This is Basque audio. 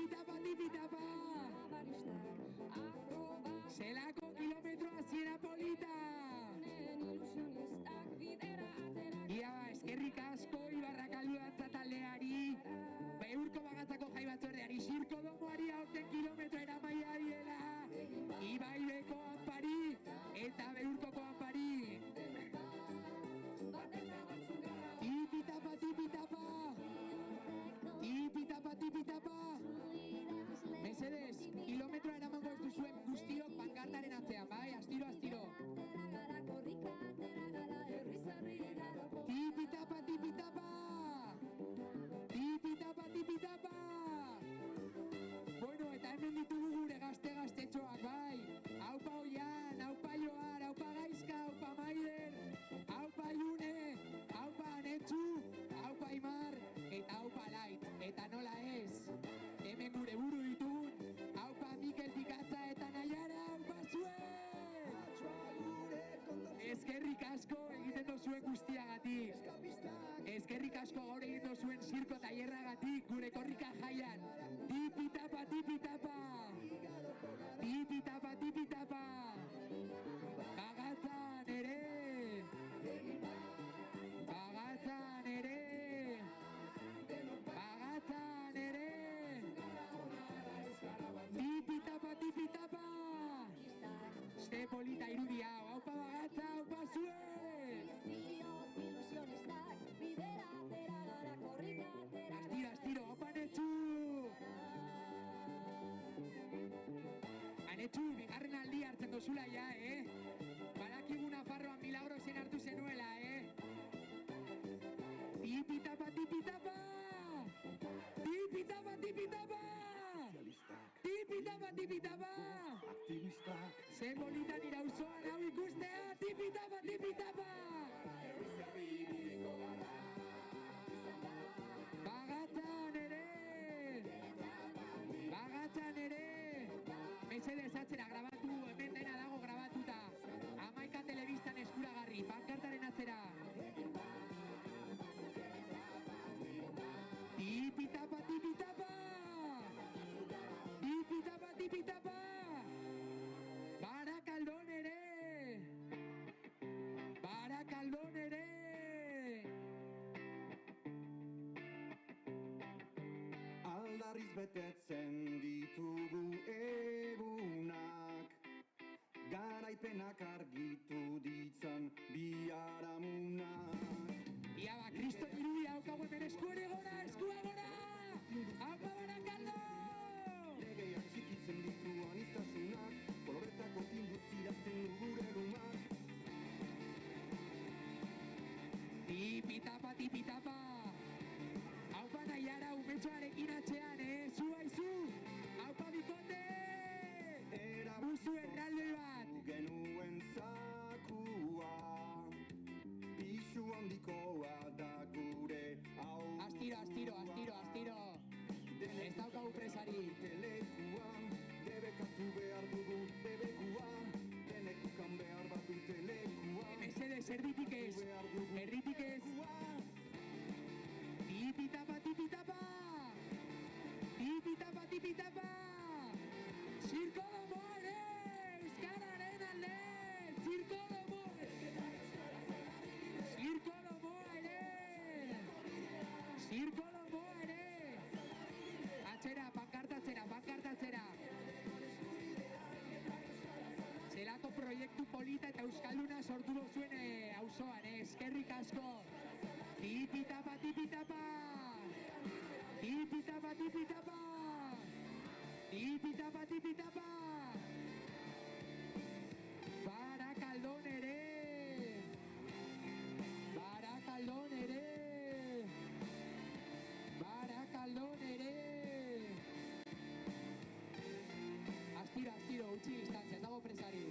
tipitapa. Zelako kilometroa ziena polita. Ia ba, eskerrik asko Ibarrakaldu dantza taldeari, Beurko Bagatzako jai batzordeari, Xirko Domoari aurten kilometro eramaia diela, Ibaibeko Anpari eta Beurkoko Anpari. Tipitapa, tipitapa, tipitapa, tipitapa. Mesedez, kilometroa eramango ez duzuen guztiok pankartaren atzean, bai, astiro, astiro. Tipitapa, tipitapa. Tipitapa, tipitapa. Bueno, eta hemen ditugu gure gaztetxoak, bai. Aupa Oian, aupa Joar, aupa Gaizka, aupa Maider, aupa June, aupa Anetxu, aupa Imar, eta aupa Lait. Eta nola ez, hemen gure buru ditugun, aupa Mikel Pikatza eta Naiara, aupa zuen! Eskerrik asko egiten dozuen guztiagatik. Eskerrik asko gaur egin dozuen zirko tailerragatik gure korrika jaian. Tipitapa, tipitapa. Tipitapa, tipitapa. Bagatzan ere. Bagatzan ere. Bagatzan ere. Tipitapa, tipitapa. Ze polita irudi hau, haupa Bagatza, haupa zuen! Astiro, astiro, haupa Anetxu! Anetxu, bigarren aldi hartzen dozula ja, Badakigu Nafarroan Milagrosen hartu zenuela, Tipitapa, tipitapa! Tipitapa, tipitapa! Tipitapa, tipitapa! Zer bolitan irauzoan hau ikustea! Tipitapa, tipitapa! Bagatzan ere! Bagatzan ere! Mesedez atzera grabatu, hemen dena dago grabatuta. Hamaika telebistan eskuragarri, pankartaren atzera. Tipitapa, tipitapa! Tipitapa, tipitapa! Barakaldon ere! Barakaldon ere! Aldarriz betetzen ditugu egunak, garaipenak argitu ditzan biharamunak. Ia ba, Kriston irudia haukagu hemen eskure gora, eskua gora! Hauka Barakaldo! Legeak txikitzen ditu aniztasunak, koloretako tinduzirazten gure lumak. Tipitapa, tipitapa! Haupa Naiara umetxoarekin atxean, Zua izu! Haupa Bikote! Buzu erraldoi bat! Genuen zakua, pisu handikoa da gure hau. Astiro, astiro, astiro, astiro! Ez daukagu presari! Telekuan, debekatu behar dugu debekua, denekukan behar bat du telekua. Mesedez, erditik ez! Erditik ez! Tipitapa, tipitapa! Tipitapa, tipitapa! Zirko Domoare! Euskararen alde! Zirko Domoare! Zirko Domoare! Zirko Domoare! Atzera, pankartatzera, pankartatzera! Zelako proiektu polita eta euskalduna sortu dozuen auzoan, eskerrik asko! Tipitapa, tipitapa! Tipitapa, tipitapa! Tipitapa, tipitapa! Barakaldon ere! Barakaldon ere! Barakaldon ere! Astiro, astiro, utzi distantzia, ez dago presari!